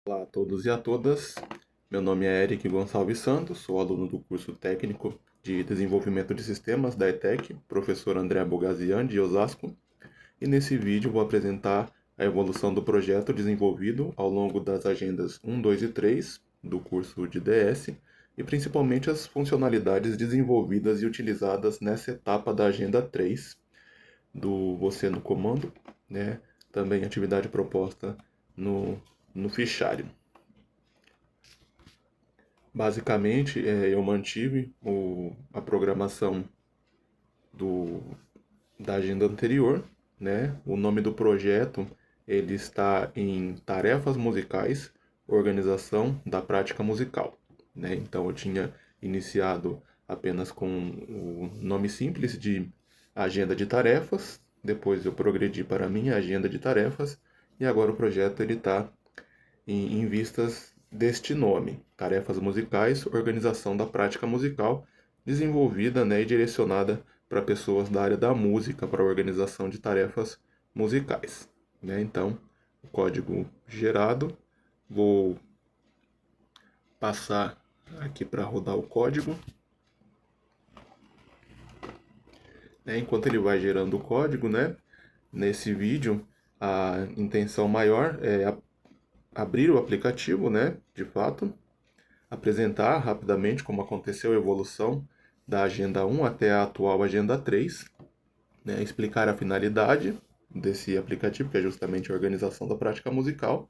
Olá a todos e a todas, meu nome é Eric Gonçalves Santos, sou aluno do curso técnico de desenvolvimento de sistemas da ETEC, professor André Bogazian de Osasco, e nesse vídeo vou apresentar a evolução do projeto desenvolvido ao longo das agendas 1, 2 e 3 do curso de DS, e principalmente as funcionalidades desenvolvidas e utilizadas nessa etapa da agenda 3 do Você no Comando, né? Também atividade proposta no fichário. Basicamente, eu mantive a programação do, da agenda anterior, né? O nome do projeto ele está em Tarefas Musicais, Organização da Prática Musical, né? Então eu tinha iniciado apenas com o nome simples de Agenda de Tarefas, depois eu progredi para a minha agenda de tarefas e agora o projeto ele está em vistas deste nome, Tarefas Musicais, Organização da Prática Musical, desenvolvida, né, e direcionada para pessoas da área da música, para a organização de tarefas musicais, né? Então, o código gerado, vou passar aqui para rodar o código, né? Enquanto ele vai gerando o código, né, nesse vídeo, a intenção maior é abrir o aplicativo, né, de fato, apresentar rapidamente como aconteceu a evolução da Agenda 1 até a atual Agenda 3, né, explicar a finalidade desse aplicativo, que é justamente a organização da prática musical,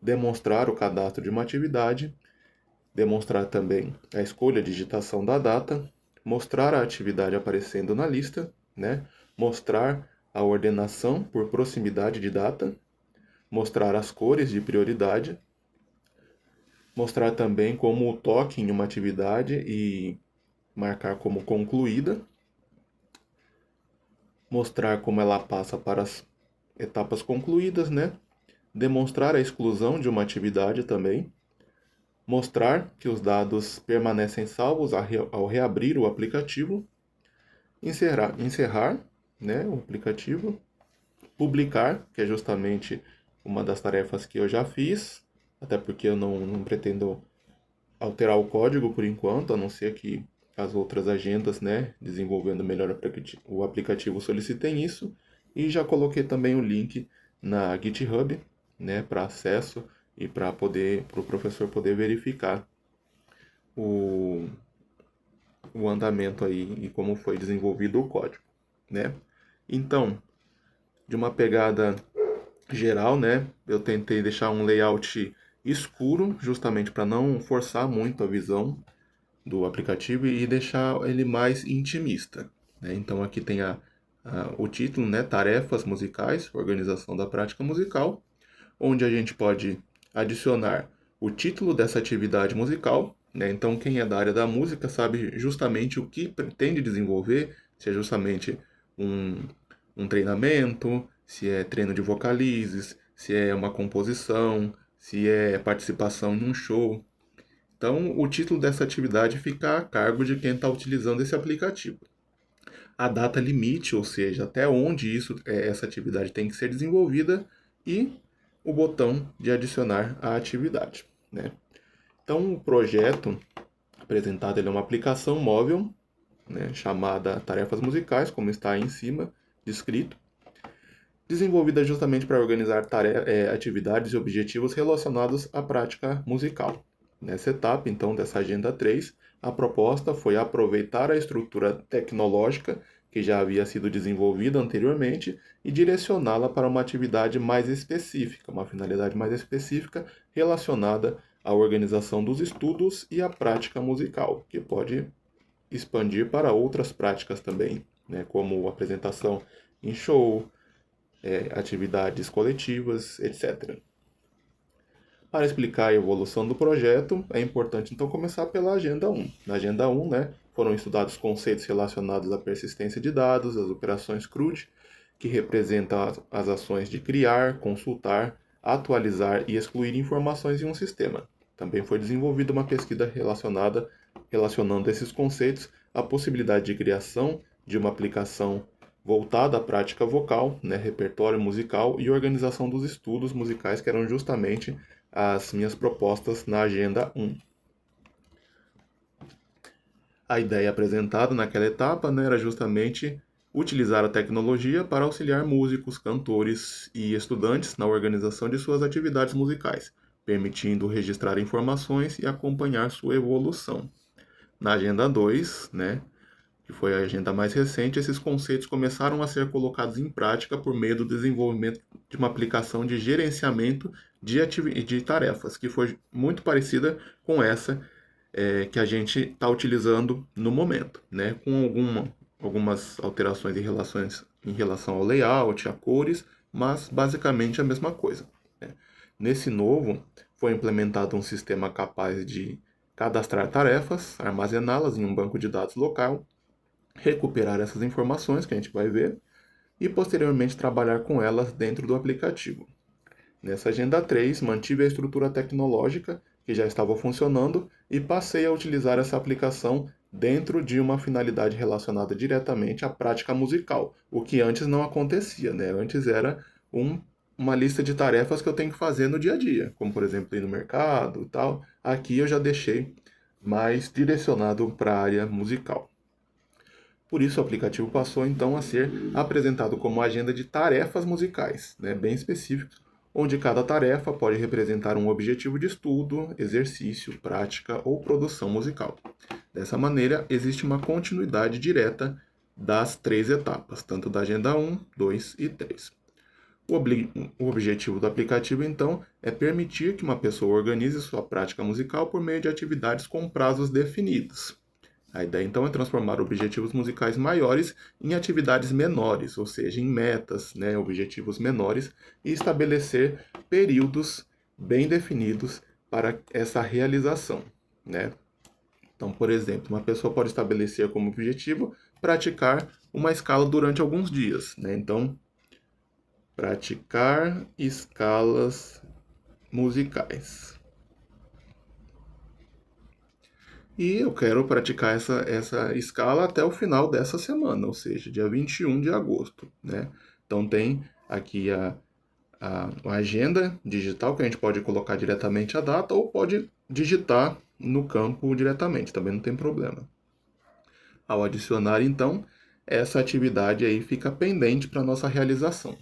demonstrar o cadastro de uma atividade, demonstrar também a escolha, a digitação da data, mostrar a atividade aparecendo na lista, né, mostrar a ordenação por proximidade de data, mostrar as cores de prioridade, mostrar também como o toque em uma atividade e marcar como concluída, mostrar como ela passa para as etapas concluídas, né? Demonstrar a exclusão de uma atividade também, mostrar que os dados permanecem salvos ao reabrir o aplicativo, encerrar, né, o aplicativo, publicar, que é justamente uma das tarefas que eu já fiz, até porque eu não pretendo alterar o código por enquanto, a não ser que as outras agendas, né, desenvolvendo melhor o aplicativo solicitem isso. E já coloquei também o link na GitHub, né, para acesso e para o professor poder verificar o, o andamento aí e como foi desenvolvido o código, né? Então, de uma pegada geral, né, eu tentei deixar um layout escuro, justamente para não forçar muito a visão do aplicativo e deixar ele mais intimista, né? Então aqui tem o título, né? Tarefas musicais, organização da prática musical, onde a gente pode adicionar o título dessa atividade musical, né? Então quem é da área da música sabe justamente o que pretende desenvolver, se é justamente um, um treinamento, se é treino de vocalizes, se é uma composição, se é participação em um show. Então, o título dessa atividade fica a cargo de quem está utilizando esse aplicativo. A data limite, ou seja, até onde essa atividade tem que ser desenvolvida, e o botão de adicionar a atividade, né? Então, o projeto apresentado ele é uma aplicação móvel, né, chamada Tarefas Musicais, como está aí em cima descrito, desenvolvida justamente para organizar atividades e objetivos relacionados à prática musical. Nessa etapa, então, dessa Agenda 3, a proposta foi aproveitar a estrutura tecnológica que já havia sido desenvolvida anteriormente e direcioná-la para uma atividade mais específica, uma finalidade mais específica relacionada à organização dos estudos e à prática musical, que pode expandir para outras práticas também, né, como apresentação em show, atividades coletivas, etc. Para explicar a evolução do projeto, é importante então começar pela Agenda 1. Na Agenda 1, né, foram estudados conceitos relacionados à persistência de dados, as operações CRUD, que representam as ações de criar, consultar, atualizar e excluir informações em um sistema. Também foi desenvolvida uma pesquisa relacionando esses conceitos à possibilidade de criação de uma aplicação voltada à prática vocal, né, repertório musical e organização dos estudos musicais, que eram justamente as minhas propostas na agenda 1. A ideia apresentada naquela etapa, né, era justamente utilizar a tecnologia para auxiliar músicos, cantores e estudantes na organização de suas atividades musicais, permitindo registrar informações e acompanhar sua evolução. Na agenda 2, né, que foi a agenda mais recente, esses conceitos começaram a ser colocados em prática por meio do desenvolvimento de uma aplicação de gerenciamento de tarefas, que foi muito parecida com essa que a gente está utilizando no momento, né? Com algumas alterações em relação ao layout, a cores, mas basicamente a mesma coisa, né? Nesse novo, foi implementado um sistema capaz de cadastrar tarefas, armazená-las em um banco de dados local, recuperar essas informações que a gente vai ver e posteriormente trabalhar com elas dentro do aplicativo. Nessa agenda 3, mantive a estrutura tecnológica que já estava funcionando e passei a utilizar essa aplicação dentro de uma finalidade relacionada diretamente à prática musical, o que antes não acontecia, né? Antes era uma lista de tarefas que eu tenho que fazer no dia a dia, como por exemplo ir no mercado e tal. Aqui eu já deixei mais direcionado para a área musical. Por isso, o aplicativo passou então a ser apresentado como agenda de tarefas musicais, né, bem específico, onde cada tarefa pode representar um objetivo de estudo, exercício, prática ou produção musical. Dessa maneira, existe uma continuidade direta das 3 etapas, tanto da agenda 1, 2 e 3. O objetivo do aplicativo, então, é permitir que uma pessoa organize sua prática musical por meio de atividades com prazos definidos. A ideia então é transformar objetivos musicais maiores em atividades menores, ou seja, em metas, né, objetivos menores, e estabelecer períodos bem definidos para essa realização, né? Então, por exemplo, uma pessoa pode estabelecer como objetivo praticar uma escala durante alguns dias, né? Então, praticar escalas musicais. E eu quero praticar essa escala até o final dessa semana, ou seja, dia 21 de agosto, né? Então tem aqui a agenda digital, que a gente pode colocar diretamente a data ou pode digitar no campo diretamente, também não tem problema. Ao adicionar, então, essa atividade aí fica pendente para nossa realização,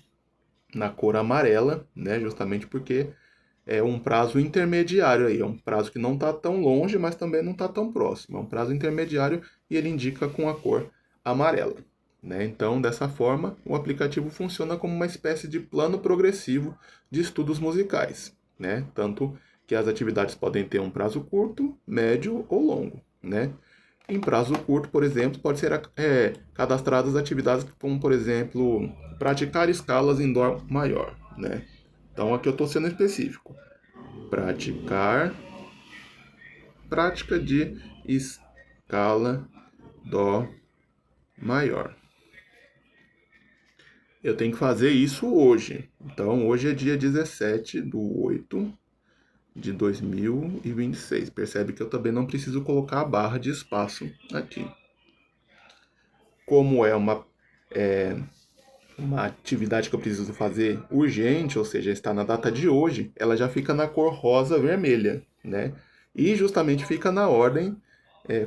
na cor amarela, né? Justamente porque é um prazo intermediário aí, é um prazo que não está tão longe, mas também não está tão próximo. É um prazo intermediário e ele indica com a cor amarela, né? Então, dessa forma, o aplicativo funciona como uma espécie de plano progressivo de estudos musicais, né? Tanto que as atividades podem ter um prazo curto, médio ou longo, né? Em prazo curto, por exemplo, pode ser cadastradas atividades como, por exemplo, praticar escalas em dó maior, né? Então aqui eu estou sendo específico. Prática de escala dó maior. Eu tenho que fazer isso hoje. Então hoje é dia 17/8/2026. Percebe que eu também não preciso colocar a barra de espaço aqui. Como é uma atividade que eu preciso fazer urgente, ou seja, está na data de hoje, ela já fica na cor rosa vermelha, né? E justamente fica na ordem,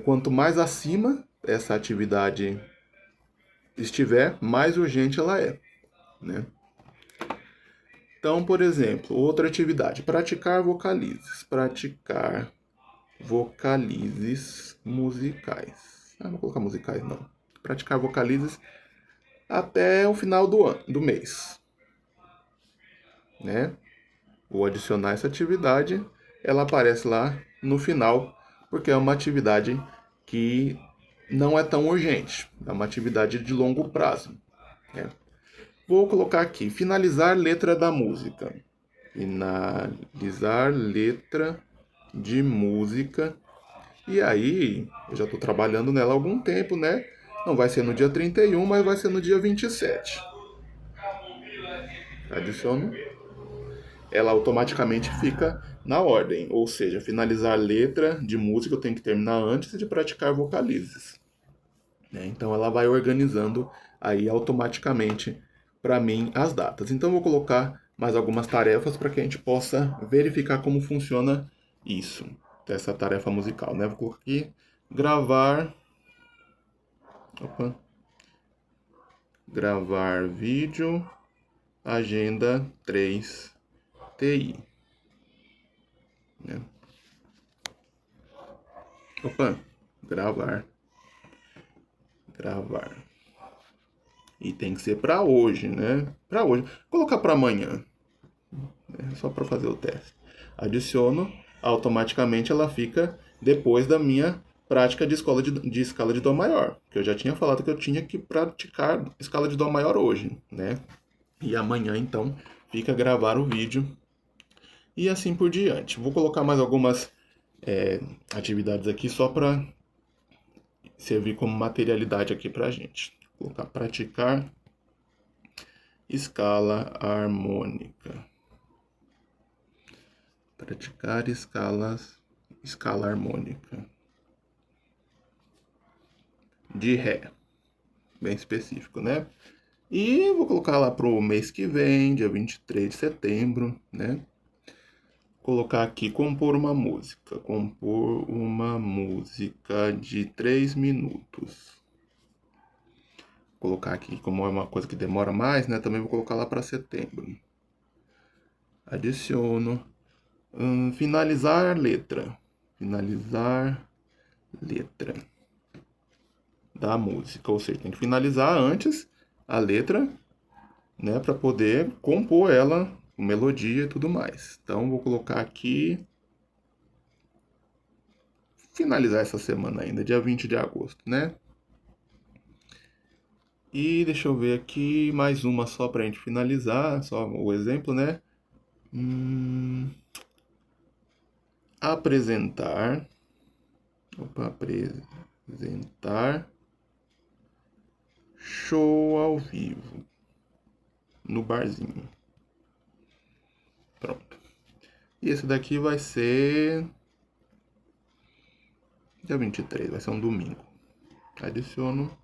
quanto mais acima essa atividade estiver, mais urgente ela é, né? Então, por exemplo, outra atividade, praticar vocalizes musicais. Ah, não vou colocar musicais não. Praticar vocalizes até o final do mês, né? Vou adicionar essa atividade, ela aparece lá no final, porque é uma atividade que não é tão urgente, é uma atividade de longo prazo, né? Vou colocar aqui, finalizar letra da música. Finalizar letra de música. E aí, eu já estou trabalhando nela há algum tempo, né? Não vai ser no dia 31, mas vai ser no dia 27. Adiciono. Ela automaticamente fica na ordem, ou seja, finalizar letra de música eu tenho que terminar antes de praticar vocalizes, né? Então ela vai organizando aí automaticamente para mim as datas. Então eu vou colocar mais algumas tarefas para que a gente possa verificar como funciona isso, essa tarefa musical, né? Vou colocar aqui, gravar, opa, gravar vídeo, agenda 3 TI, né? Opa, gravar. E tem que ser para hoje, né? Para hoje. Vou colocar para amanhã, né? Só para fazer o teste. Adiciono, automaticamente ela fica depois da minha prática de escala de dó maior, que eu já tinha falado que eu tinha que praticar escala de dó maior hoje, né? E amanhã então fica gravar o vídeo e assim por diante. Vou colocar mais algumas atividades aqui só para servir como materialidade aqui para a gente. Vou colocar praticar escala harmônica. Praticar escala harmônica. De Ré. Bem específico, né? E vou colocar lá pro mês que vem, dia 23 de setembro, né? Colocar aqui, compor uma música. Compor uma música de 3 minutos. Colocar aqui, como é uma coisa que demora mais, né? Também vou colocar lá para setembro. Adiciono. Finalizar letra. Finalizar letra da música. Ou seja, tem que finalizar antes a letra, né? Para poder compor ela com melodia e tudo mais. Então, vou colocar aqui. Finalizar essa semana ainda, dia 20 de agosto, né? E deixa eu ver aqui, mais uma só pra gente finalizar, só o exemplo, né? Apresentar. Opa, apresentar show ao vivo no barzinho. Pronto. E esse daqui vai ser dia 23, vai ser um domingo. Adiciono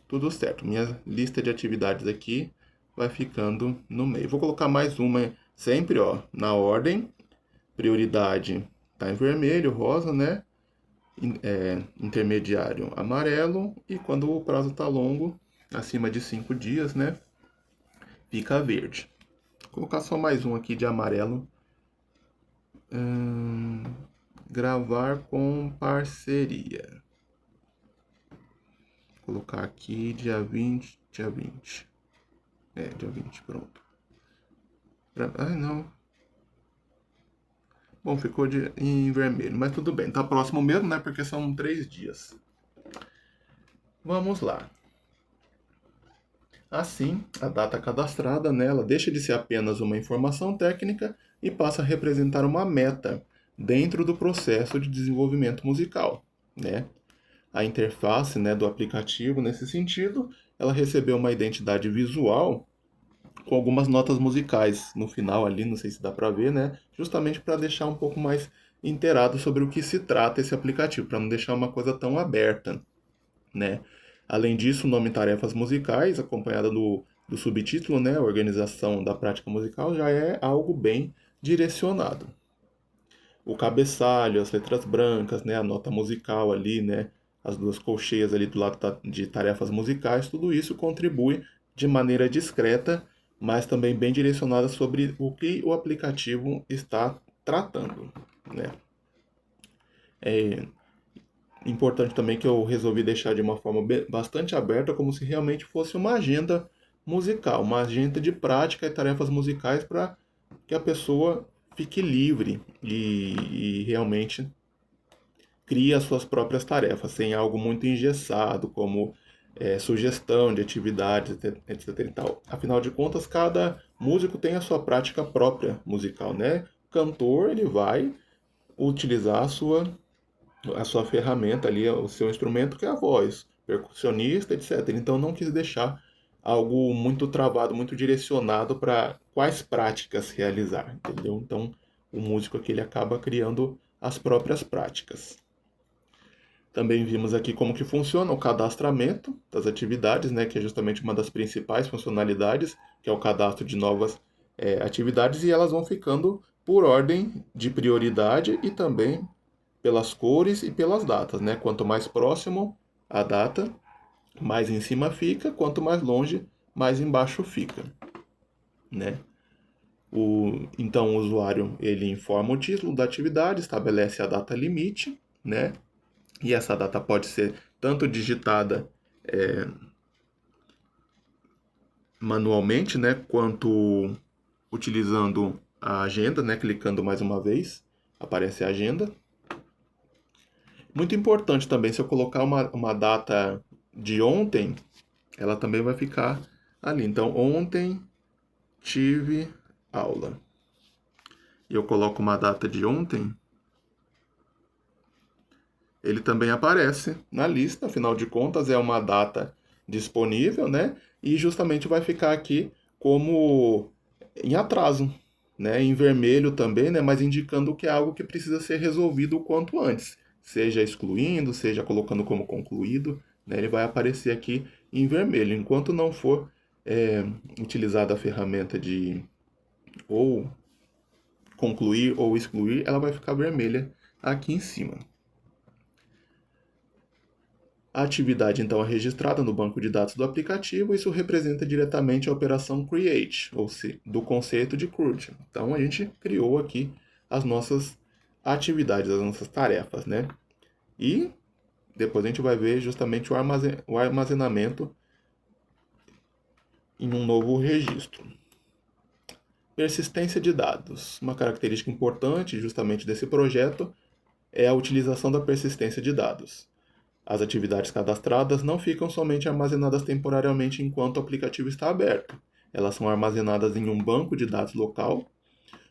tudo certo. Minha lista de atividades aqui vai ficando no meio. Vou colocar mais uma sempre, ó, na ordem. Prioridade tá em vermelho, rosa, né? Intermediário amarelo. E quando o prazo tá longo, acima de 5 dias, né? Fica verde. Vou colocar só mais um aqui de amarelo. Gravar com parceria. Vou colocar aqui dia 20. Dia 20. Dia 20, pronto. Ai, não. Bom, ficou em vermelho, mas tudo bem. Tá próximo mesmo, né? Porque são 3 dias. Vamos lá. Assim, a data cadastrada nela deixa de ser apenas uma informação técnica e passa a representar uma meta dentro do processo de desenvolvimento musical, né? A interface, né, do aplicativo, nesse sentido, ela recebeu uma identidade visual com algumas notas musicais no final ali, não sei se dá para ver, né? Justamente para deixar um pouco mais inteirado sobre o que se trata esse aplicativo, para não deixar uma coisa tão aberta, né? Além disso, o nome Tarefas Musicais, acompanhada do subtítulo, né, Organização da Prática Musical, já é algo bem direcionado. O cabeçalho, as letras brancas, né, a nota musical ali, né, as duas colcheias ali do lado de tarefas musicais, tudo isso contribui de maneira discreta, mas também bem direcionada sobre o que o aplicativo está tratando, né? É importante também que eu resolvi deixar de uma forma bastante aberta, como se realmente fosse uma agenda musical, uma agenda de prática e tarefas musicais para que a pessoa fique livre e realmente crie as suas próprias tarefas, sem algo muito engessado, como sugestão de atividades, etc. E tal. Afinal de contas, cada músico tem a sua prática própria musical, né? O cantor, ele vai utilizar a sua ferramenta ali, o seu instrumento, que é a voz, percussionista, etc. Então, não quis deixar algo muito travado, muito direcionado para quais práticas realizar, entendeu? Então, o músico aqui ele acaba criando as próprias práticas. Também vimos aqui como que funciona o cadastramento das atividades, né, que é justamente uma das principais funcionalidades, que é o cadastro de novas atividades e elas vão ficando por ordem de prioridade e também pelas cores e pelas datas, né? Quanto mais próximo a data, mais em cima fica, quanto mais longe, mais embaixo fica, né? Então o usuário ele informa o título da atividade, estabelece a data limite, né? E essa data pode ser tanto digitada manualmente, né? Quanto utilizando a agenda, né? Clicando mais uma vez, aparece a agenda. Muito importante também, se eu colocar uma data de ontem, ela também vai ficar ali. Então, ontem tive aula. E eu coloco uma data de ontem, ele também aparece na lista, afinal de contas é uma data disponível, né? E justamente vai ficar aqui como em atraso, né? Em vermelho também, né? Mas indicando que é algo que precisa ser resolvido o quanto antes, seja excluindo, seja colocando como concluído, né? Ele vai aparecer aqui em vermelho. Enquanto não for utilizada a ferramenta de ou concluir ou excluir, ela vai ficar vermelha aqui em cima. A atividade então é registrada no banco de dados do aplicativo, isso representa diretamente a operação create, ou seja, do conceito de CRUD. Então a gente criou aqui as nossas atividades, as nossas tarefas, né? E depois a gente vai ver justamente o armazenamento em um novo registro. Persistência de dados. Uma característica importante justamente desse projeto é a utilização da persistência de dados. As atividades cadastradas não ficam somente armazenadas temporariamente enquanto o aplicativo está aberto. Elas são armazenadas em um banco de dados local,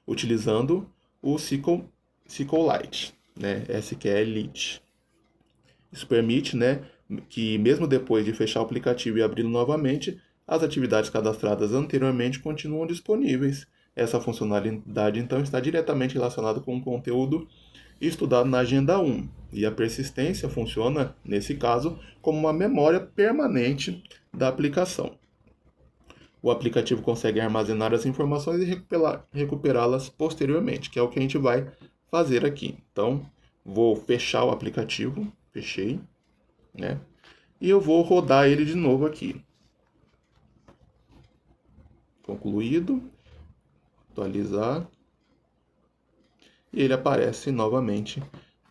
utilizando o SQLite, né? SQLite. Isso permite, né, que mesmo depois de fechar o aplicativo e abri-lo novamente, as atividades cadastradas anteriormente continuam disponíveis. Essa funcionalidade, então, está diretamente relacionada com o conteúdo estudado na Agenda 1. E a persistência funciona, nesse caso, como uma memória permanente da aplicação. O aplicativo consegue armazenar as informações e recuperá-las posteriormente, que é o que a gente vai fazer aqui. Então, vou fechar o aplicativo, fechei, né? E eu vou rodar ele de novo aqui. Concluído, atualizar. E ele aparece novamente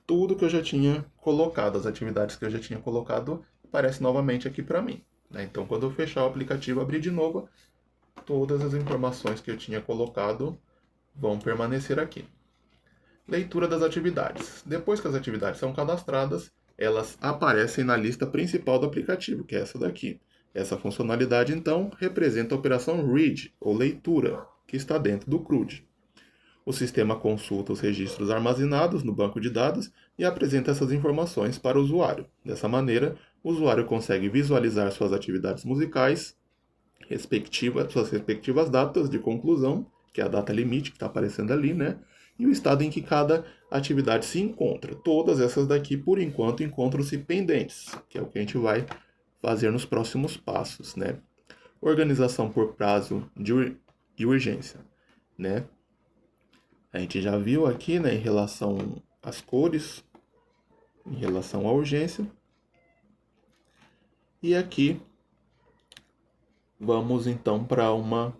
tudo que eu já tinha colocado, as atividades que eu já tinha colocado, aparece novamente aqui para mim, né? Então, quando eu fechar o aplicativo, abrir de novo, todas as informações que eu tinha colocado vão permanecer aqui. Leitura das atividades. Depois que as atividades são cadastradas, elas aparecem na lista principal do aplicativo, que é essa daqui. Essa funcionalidade, então, representa a operação read, ou leitura, que está dentro do CRUD. O sistema consulta os registros armazenados no banco de dados e apresenta essas informações para o usuário. Dessa maneira, o usuário consegue visualizar suas atividades musicais, suas respectivas datas de conclusão, que é a data limite que está aparecendo ali, né? E o estado em que cada atividade se encontra. Todas essas daqui, por enquanto, encontram-se pendentes, que é o que a gente vai fazer nos próximos passos, né? Organização por prazo e urgência, né? A gente já viu aqui, né, em relação às cores, em relação à urgência. E aqui vamos então para uma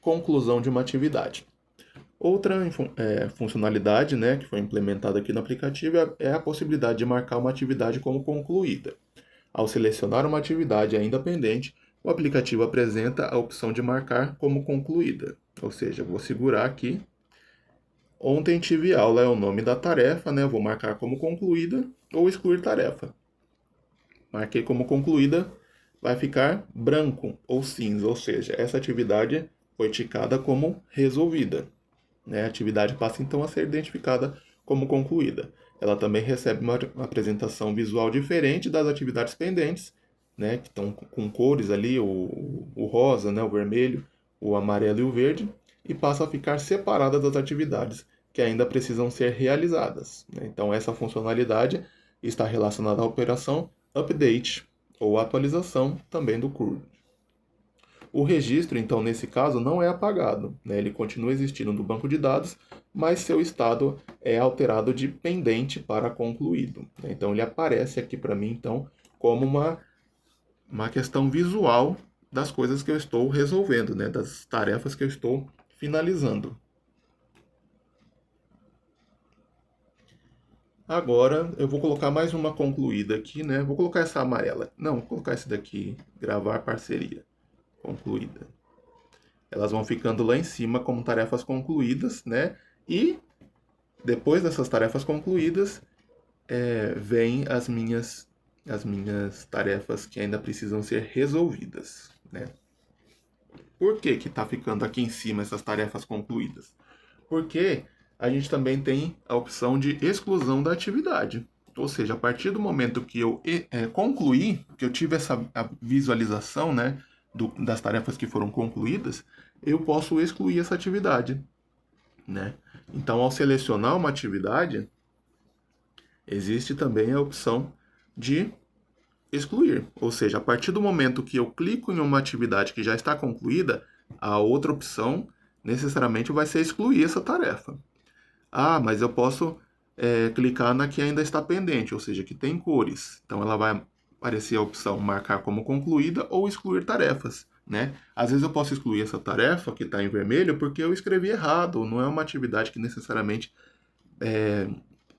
conclusão de uma atividade. Outra funcionalidade, né, que foi implementada aqui no aplicativo é a possibilidade de marcar uma atividade como concluída. Ao selecionar uma atividade ainda pendente, o aplicativo apresenta a opção de marcar como concluída. Ou seja, vou segurar aqui. Ontem tive aula é o nome da tarefa, né? Eu vou marcar como concluída ou excluir tarefa. Marquei como concluída, vai ficar branco ou cinza, ou seja, essa atividade foi ticada como resolvida, né? A atividade passa então a ser identificada como concluída. Ela também recebe uma apresentação visual diferente das atividades pendentes, né? Que estão com cores ali, o rosa, né? O vermelho, o amarelo e o verde, e passa a ficar separada das atividades que ainda precisam ser realizadas, né? Então essa funcionalidade está relacionada à operação update ou atualização também do CRUD. O registro, então, nesse caso, não é apagado, né? Ele continua existindo no banco de dados, mas seu estado é alterado de pendente para concluído, né? Então, ele aparece aqui para mim, então, como uma questão visual das coisas que eu estou resolvendo, né? Das tarefas que eu estou finalizando. Agora eu vou colocar mais uma concluída aqui, né? Vou colocar essa amarela. Não, vou colocar esse daqui, gravar parceria. Concluída. Elas vão ficando lá em cima como tarefas concluídas, né? E depois dessas tarefas concluídas, vem as minhas tarefas que ainda precisam ser resolvidas, né? Por que que tá ficando aqui em cima essas tarefas concluídas? Porque a gente também tem a opção de exclusão da atividade. Ou seja, a partir do momento que eu concluí, que eu tive essa a visualização, né, das tarefas que foram concluídas, eu posso excluir essa atividade, né? Então, ao selecionar uma atividade, existe também a opção de excluir. Ou seja, a partir do momento que eu clico em uma atividade que já está concluída, a outra opção necessariamente vai ser excluir essa tarefa. Ah, mas eu posso clicar na que ainda está pendente, ou seja, que tem cores. Então ela vai aparecer a opção marcar como concluída ou excluir tarefas, né? Às vezes eu posso excluir essa tarefa que está em vermelho porque eu escrevi errado, não é uma atividade que necessariamente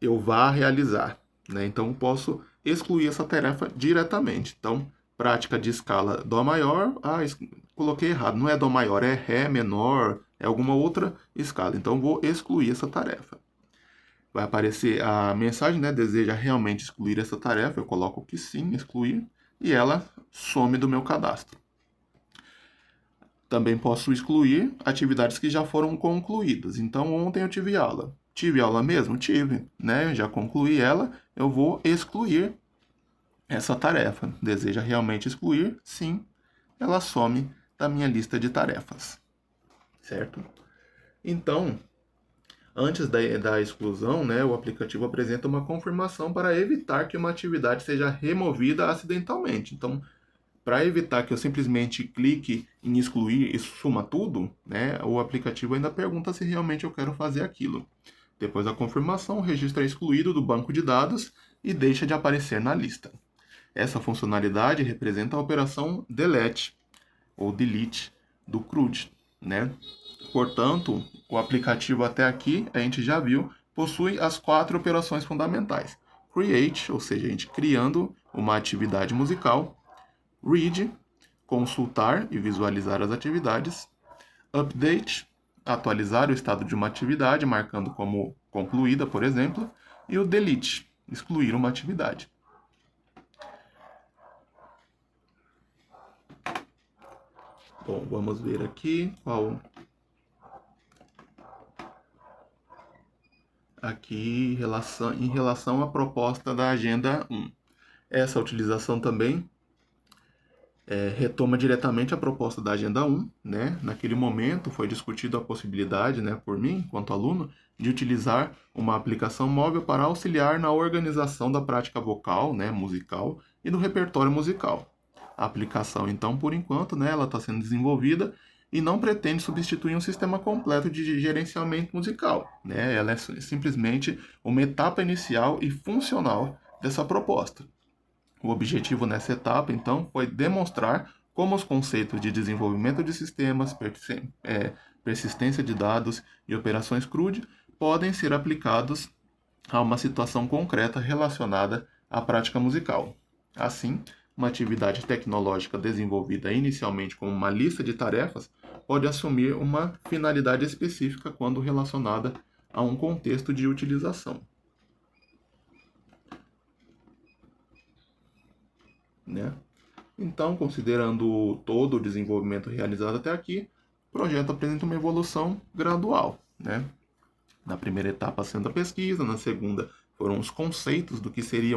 eu vá realizar, né? Então eu posso excluir essa tarefa diretamente. Então, prática de escala Dó maior, coloquei errado, não é Dó maior, é Ré menor, é alguma outra escala. Então vou excluir essa tarefa. Vai aparecer a mensagem, né? Deseja realmente excluir essa tarefa? Eu coloco que sim, excluir, e ela some do meu cadastro. Também posso excluir atividades que já foram concluídas. Então, ontem eu tive aula. Tive aula mesmo? Tive, né? Já concluí ela, eu vou excluir essa tarefa. Deseja realmente excluir? Sim, ela some da minha lista de tarefas, certo? Então, antes da exclusão, né, o aplicativo apresenta uma confirmação para evitar que uma atividade seja removida acidentalmente. Então, para evitar que eu simplesmente clique em excluir e suma tudo, né, o aplicativo ainda pergunta se realmente eu quero fazer aquilo. Depois da confirmação, o registro é excluído do banco de dados e deixa de aparecer na lista. Essa funcionalidade representa a operação delete ou delete do CRUD, né? Portanto, o aplicativo até aqui, a gente já viu, possui as 4 operações fundamentais. Create, ou seja, a gente criando uma atividade musical. Read, consultar e visualizar as atividades. Update, atualizar o estado de uma atividade, marcando como concluída, por exemplo. E o delete, excluir uma atividade. Bom, vamos ver aqui qual. Aqui em relação à proposta da Agenda 1. Essa utilização também retoma diretamente a proposta da Agenda 1, né? Naquele momento foi discutida a possibilidade, né, por mim, enquanto aluno, de utilizar uma aplicação móvel para auxiliar na organização da prática vocal, né, musical e do repertório musical. A aplicação, então, por enquanto, né, ela está sendo desenvolvida e não pretende substituir um sistema completo de gerenciamento musical, né? Ela é simplesmente uma etapa inicial e funcional dessa proposta. O objetivo nessa etapa, então, foi demonstrar como os conceitos de desenvolvimento de sistemas, persistência de dados e operações CRUD podem ser aplicados a uma situação concreta relacionada à prática musical. Assim, uma atividade tecnológica desenvolvida inicialmente como uma lista de tarefas pode assumir uma finalidade específica quando relacionada a um contexto de utilização, né? Então, considerando todo o desenvolvimento realizado até aqui, o projeto apresenta uma evolução gradual, né? Na primeira etapa sendo a pesquisa, na segunda foram os conceitos do que seria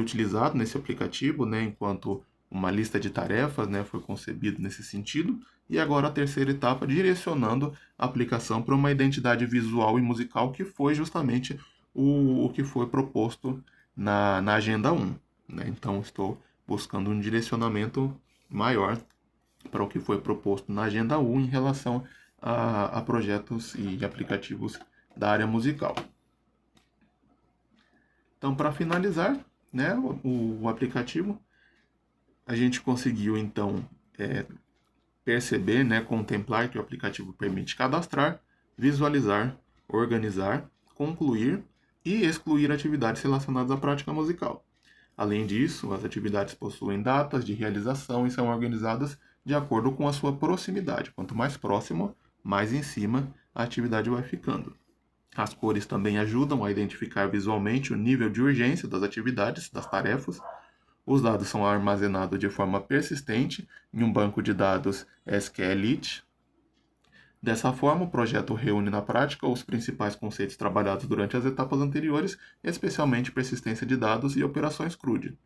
utilizado nesse aplicativo, né? Enquanto uma lista de tarefas, né, foi concebido nesse sentido, e agora a terceira etapa direcionando a aplicação para uma identidade visual e musical que foi justamente o que foi proposto na Agenda 1, né? Então estou buscando um direcionamento maior para o que foi proposto na Agenda 1 em relação a projetos e aplicativos da área musical. Então, para finalizar, né, o aplicativo, a gente conseguiu, então, perceber, né, contemplar que o aplicativo permite cadastrar, visualizar, organizar, concluir e excluir atividades relacionadas à prática musical. Além disso, as atividades possuem datas de realização e são organizadas de acordo com a sua proximidade. Quanto mais próximo, mais em cima a atividade vai ficando. As cores também ajudam a identificar visualmente o nível de urgência das atividades, das tarefas. Os dados são armazenados de forma persistente em um banco de dados SQLite. Dessa forma, o projeto reúne na prática os principais conceitos trabalhados durante as etapas anteriores, especialmente persistência de dados e operações CRUD.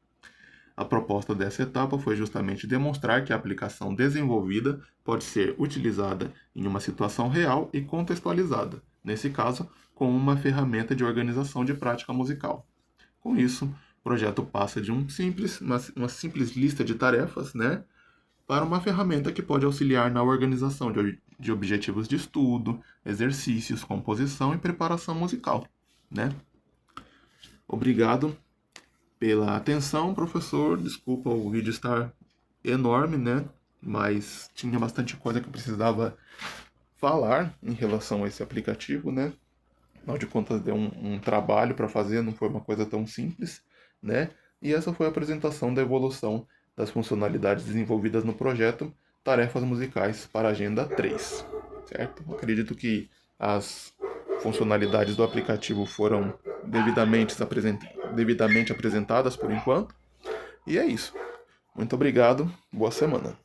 A proposta dessa etapa foi justamente demonstrar que a aplicação desenvolvida pode ser utilizada em uma situação real e contextualizada, nesse caso, com uma ferramenta de organização de prática musical. Com isso, o projeto passa de uma simples lista de tarefas, né, para uma ferramenta que pode auxiliar na organização de objetivos de estudo, exercícios, composição e preparação musical, né? Obrigado pela atenção, professor. Desculpa o vídeo estar enorme, né? Mas tinha bastante coisa que eu precisava falar em relação a esse aplicativo, né? Afinal de contas, deu um trabalho para fazer, não foi uma coisa tão simples, né? E essa foi a apresentação da evolução das funcionalidades desenvolvidas no projeto Tarefas Musicais para a Agenda 3, certo? Acredito que as funcionalidades do aplicativo foram devidamente apresentadas por enquanto. E é isso. Muito obrigado, boa semana.